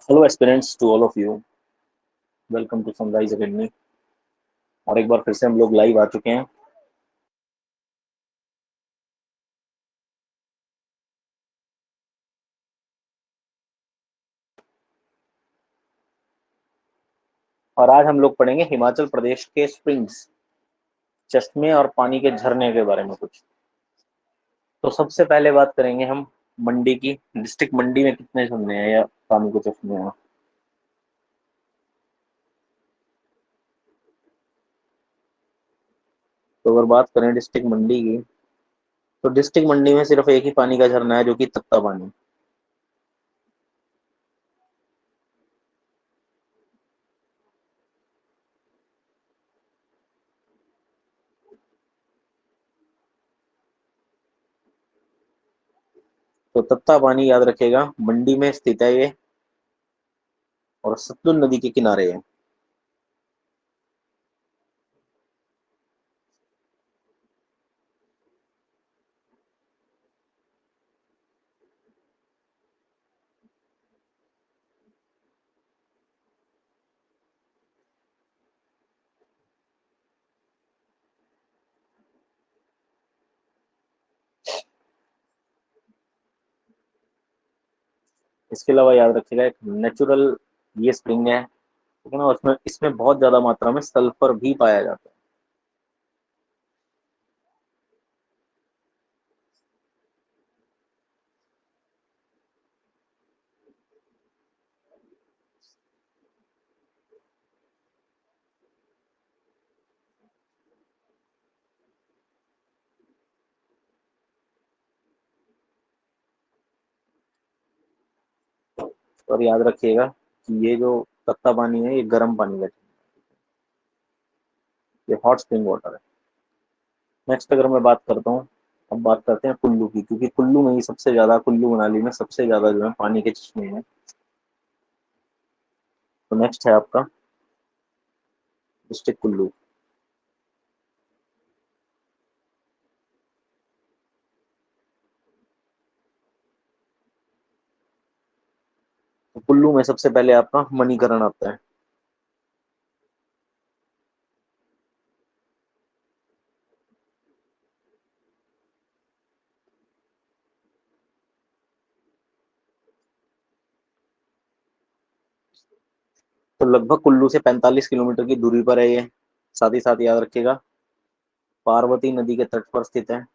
Hello aspirants to all of you. Welcome to Sunrise Academy. और एक बार फिर से हम लोग लाइव आ चुके हैं। और आज हम लोग पढ़ेंगे हिमाचल प्रदेश के स्प्रिंग्स, चश्मे और पानी के झरने के बारे में कुछ। तो सबसे पहले बात करेंगे हम मंडी की। डिस्ट्रिक्ट मंडी में कितने झरने हैं या पानी के चश्मे हैं। तो अगर बात करें डिस्ट्रिक्ट मंडी की, तो डिस्ट्रिक्ट मंडी में सिर्फ एक ही पानी का झरना है, जो कि तत्ता पानी। तो तत्ता पानी याद रखिएगा, मंडी में स्थित है ये, और सतलुज नदी के किनारे है। इसके अलावा याद रखिएगा, एक नेचुरल ये स्प्रिंग है, ठीक है ना। उसमें इसमें बहुत ज्यादा मात्रा में सल्फर भी पाया जाता है। और याद रखिएगा कि ये जो तत्ता पानी है, ये गर्म पानी का है, ये हॉट स्प्रिंग वाटर है। नेक्स्ट अगर मैं बात करता हूँ, अब बात करते हैं कुल्लू की, क्योंकि कुल्लू में ही सबसे ज्यादा, कुल्लू मनाली में सबसे ज्यादा जो है पानी के चश्मे हैं। तो नेक्स्ट है आपका डिस्ट्रिक्ट कुल्लू। तो कुल्लू में सबसे पहले आपका मणिकरण आता है। तो लगभग कुल्लू से 45 किलोमीटर की दूरी पर है ये। साथ ही साथ याद रखिएगा, पार्वती नदी के तट पर स्थित है।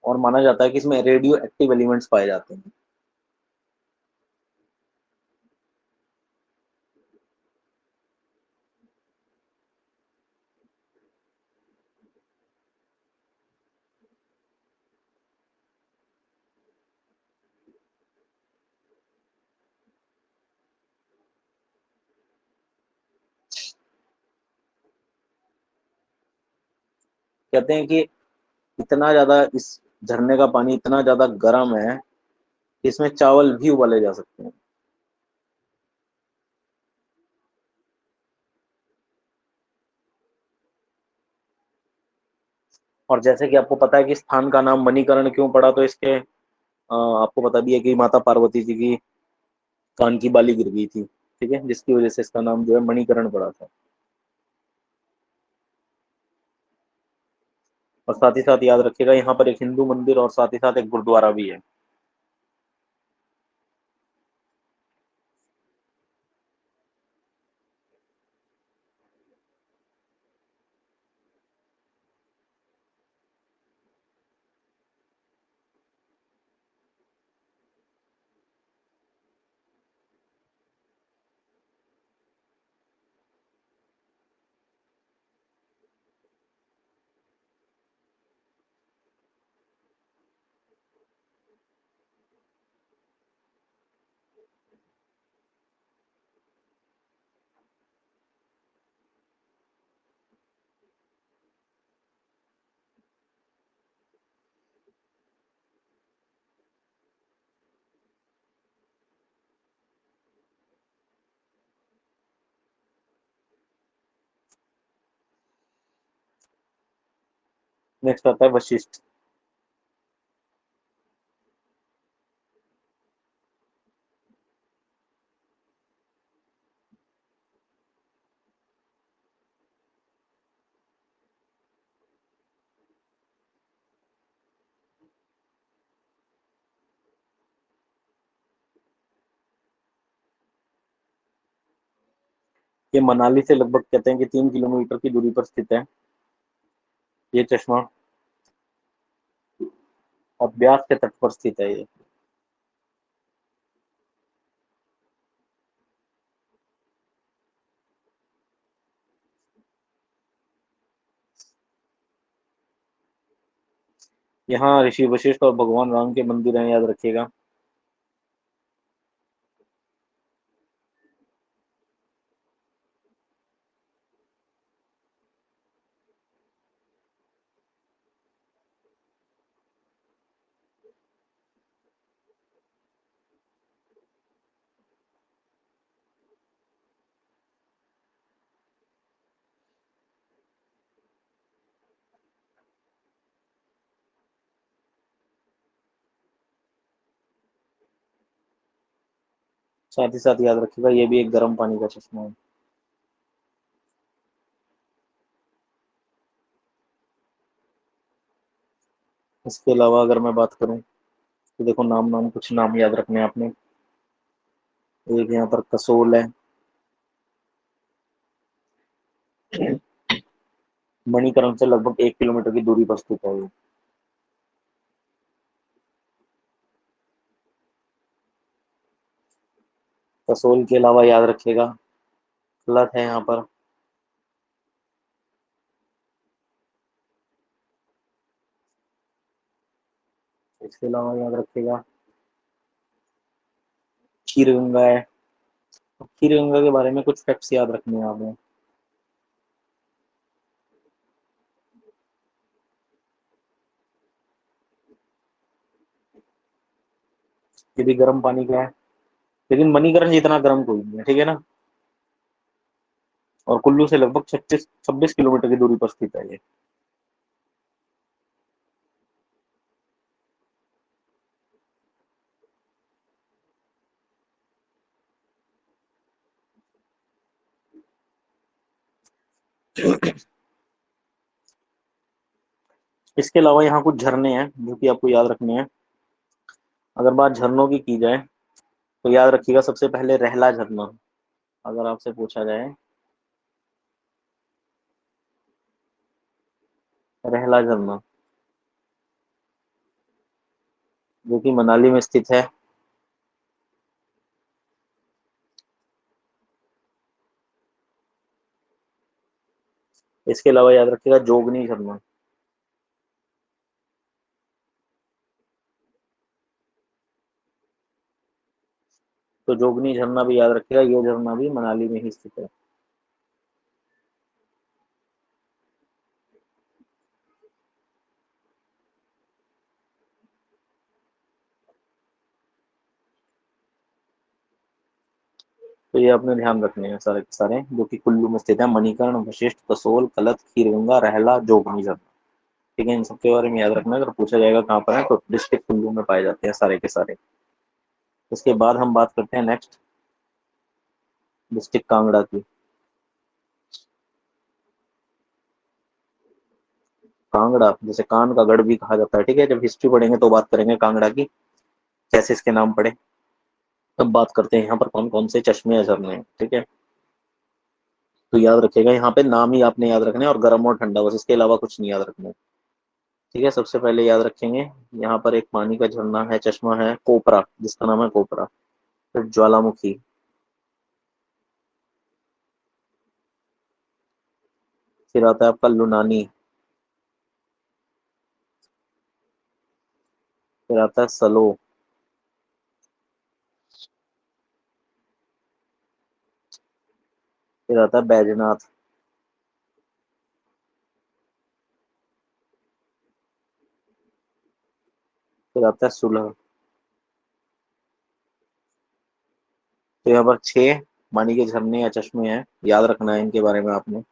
और माना जाता है कि इसमें रेडियो एक्टिव एलिमेंट्स पाए जाते हैं। कहते हैं कि इतना ज्यादा इस झरने का पानी इतना ज्यादा गर्म है कि इसमें चावल भी उबाले जा सकते हैं। और जैसे कि आपको पता है कि स्थान का नाम मणिकर्ण क्यों पड़ा, तो इसके आपको पता भी है कि माता पार्वती जी की कान की बाली गिर गई थी, ठीक है, जिसकी वजह से इसका नाम जो है मणिकर्ण पड़ा था। और साथ ही साथ याद रखिएगा, यहाँ पर एक हिंदू मंदिर और साथ ही साथ एक गुरुद्वारा भी है। नेक्स्ट आता है वशिष्ठ। ये मनाली से लगभग कहते हैं कि 3 किलोमीटर की दूरी पर स्थित है ये चश्मा, और ब्यास के तट पर स्थित है ये। यहाँ ऋषि वशिष्ठ और भगवान राम के मंदिर हैं, याद रखिएगा। साथ ही साथ याद रखिएगा ये भी एक गर्म पानी का चश्मा है। इसके अलावा अगर मैं बात करूं तो देखो, नाम नाम कुछ नाम याद रखने हैं आपने। एक यहाँ पर कसोल है, मणिकरण से लगभग 1 किलोमीटर की दूरी पर स्थित है ये। कसोल के अलावा याद रखिएगा कलत है यहाँ पर। इसके अलावा याद रखिएगा खीर गंगा है। खीर गंगा के बारे में कुछ फैक्ट्स याद रखने हैं आपने। ये भी गर्म पानी का है, लेकिन मणिकरण जितना गर्म कोई नहीं है, ठीक है ना। और कुल्लू से लगभग 26 26 किलोमीटर की दूरी पर स्थित है ये। इसके अलावा यहाँ कुछ झरने हैं जो कि आपको याद रखने हैं। अगर बात झरनों की जाए तो याद रखिएगा सबसे पहले रहला झरना। अगर आपसे पूछा जाए, रहला झरना जो कि मनाली में स्थित है। इसके अलावा याद रखिएगा जोगनी झरना। तो जोगनी झरना भी याद रखिएगा, ये झरना भी मनाली में ही स्थित है। तो ये अपने ध्यान रखने हैं सारे के सारे, जो कि कुल्लू में स्थित है। मणिकर्ण, वशिष्ठ, कसोल, कलत, खीरगंगा, रहला, जोगनी झरना। ठीक है, इन सबके बारे में याद रखना है। अगर पूछा जाएगा कहाँ पर है तो डिस्ट्रिक्ट कुल्लू में पाए जाते हैं सारे के सारे। उसके बाद हम बात करते हैं नेक्स्ट डिस्ट्रिक्ट कांगड़ा की। कांगड़ा जैसे कान का गढ़ भी कहा जाता है, ठीक है। जब हिस्ट्री पढ़ेंगे तो बात करेंगे कांगड़ा की, कैसे इसके नाम पड़े। तब बात करते हैं यहाँ पर कौन कौन से चश्मे या झरने हैं, ठीक है। तो याद रखिएगा यहाँ पे नाम ही आपने याद रखने हैं, और गर्म और ठंडा, बस इसके अलावा कुछ नहीं याद रखना है। ठीक है, सबसे पहले याद रखेंगे यहाँ पर एक पानी का झरना है, चश्मा है कोपरा, जिसका नाम है कोपरा। फिर ज्वालामुखी, फिर आता है आपका लुनानी, फिर आता है सलो, फिर आता है बैजनाथ, फिर आता है सुलह। तो यहाँ पर 6 पानी के झरने या चश्मे हैं, याद रखना है इनके बारे में आपने।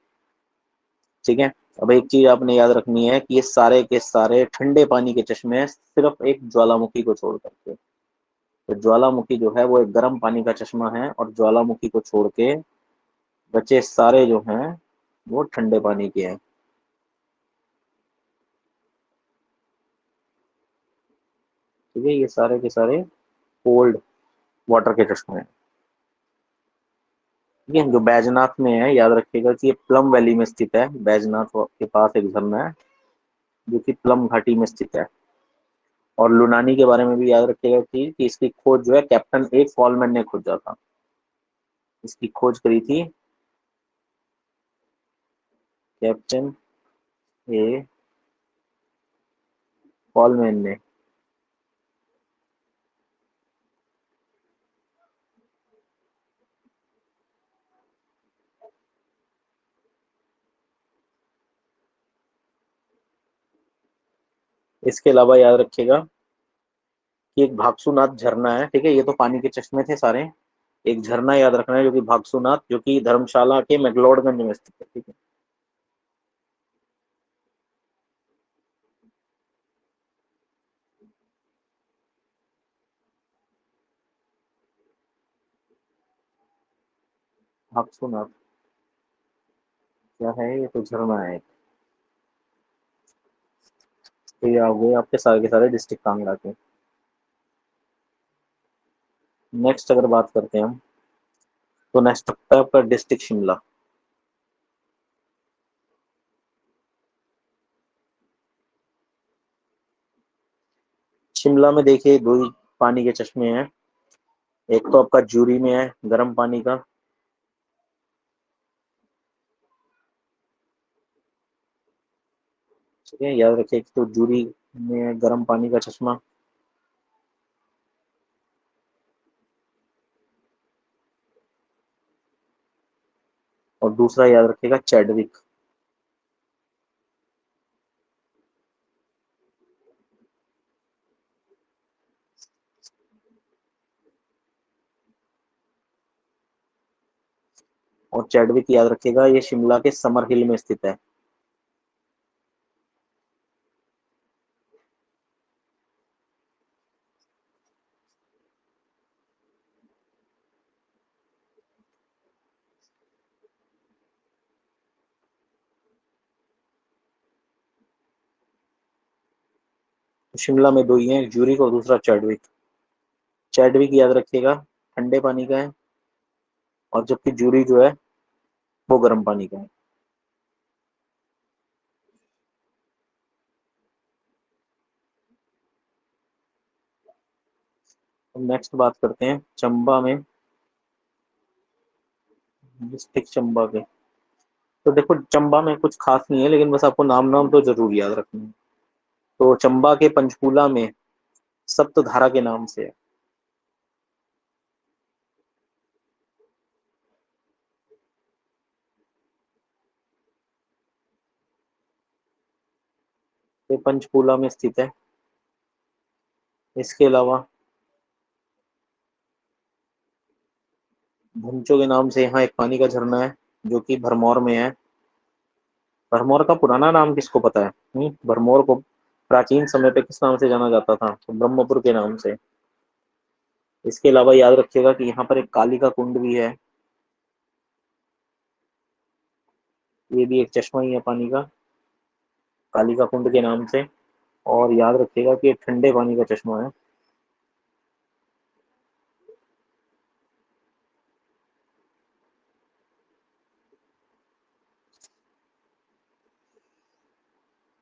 ठीक है, अब एक चीज आपने याद रखनी है कि ये सारे के सारे ठंडे पानी के चश्मे हैं, सिर्फ एक ज्वालामुखी को छोड़ करके। तो ज्वालामुखी जो है वो एक गर्म पानी का चश्मा है, और ज्वालामुखी को छोड़ के बचे सारे जो हैं वो ठंडे पानी के हैं। ठीक है, ये सारे के सारे कोल्ड वाटर के चश्मे हैं। ठीक है, जो बैजनाथ में है, याद रखिएगा कि ये प्लम वैली में स्थित है। बैजनाथ के पास एक झरना है जो कि प्लम घाटी में स्थित है। और लुनानी के बारे में भी याद रखिएगा कि इसकी खोज जो है कैप्टन ए फॉलमैन ने खोजा था। इसकी खोज करी थी कैप्टन ए फॉलमैन ने। इसके अलावा याद रखिएगा कि एक भागसूनाथ झरना है। ठीक है, ये तो पानी के चश्मे थे सारे। एक झरना याद रखना है जो कि भागसूनाथ, जो कि धर्मशाला के मैक्लोडगंज में स्थित है। ठीक है, भागसूनाथ क्या है? ये तो झरना है। तो ये आ गए आपके सारे के सारे डिस्ट्रिक्ट कांगड़ा के। नेक्स्ट अगर बात करते हैं हम, तो नेक्स्ट आता है आपका डिस्ट्रिक्ट शिमला। शिमला में देखिए दो ही पानी के चश्मे हैं। एक तो आपका जूरी में है, गर्म पानी का। ठीक है, याद रखिए, एक तो जूरी में है गर्म पानी का चश्मा। और दूसरा याद रखिएगा चैडविक। और चैडविक याद रखिएगा ये शिमला के समर हिल में स्थित है। तो शिमला में दो ही हैं, एक जूरिक और दूसरा चैडविक। चैडविक याद रखिएगा ठंडे पानी का है, और जबकि जूरी जो है वो गर्म पानी का है। अब नेक्स्ट बात करते हैं चंबा में, डिस्ट्रिक्ट चंबा के। तो देखो चंबा में कुछ खास नहीं है, लेकिन बस आपको नाम नाम तो जरूर याद रखना है। तो चंबा के पंचकूला में सप्तधारा के नाम से है। ये पंचकूला में स्थित है। इसके अलावा भंचो के नाम से यहाँ एक पानी का झरना है जो कि भरमौर में है। भरमौर का पुराना नाम किसको पता है? भरमौर को प्राचीन समय पे किस नाम से जाना जाता था? तो ब्रह्मपुर के नाम से। इसके अलावा याद रखिएगा कि यहाँ पर एक काली का कुंड भी है। ये भी एक चश्मा ही है पानी का, काली का कुंड के नाम से। और याद रखिएगा कि ये ठंडे पानी का चश्मा है।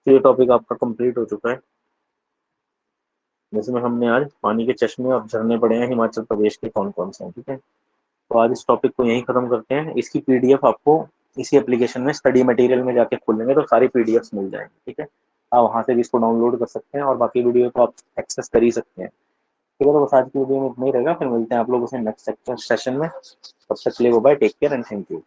तो ये टॉपिक आपका कंप्लीट हो चुका है, जिसमें हमने आज पानी के चश्मे और झरने पड़े हैं हिमाचल प्रदेश के कौन कौन से हैं। ठीक है, तो आज इस टॉपिक को यहीं खत्म करते हैं। इसकी पीडीएफ आपको इसी एप्लीकेशन में स्टडी मटेरियल में जाके खोलेंगे तो सारी पीडीएफ मिल जाएंगी। ठीक है, आप वहां से भी इसको डाउनलोड कर सकते हैं, और बाकी वीडियो को आप एक्सेस कर ही सकते हैं। ठीक है, तो बस आज की वीडियो में इतना ही रहेगा। फिर मिलते हैं आप लोगों से नेक्स्ट सेशन में। तब तक के लिए bye, take care and thank you.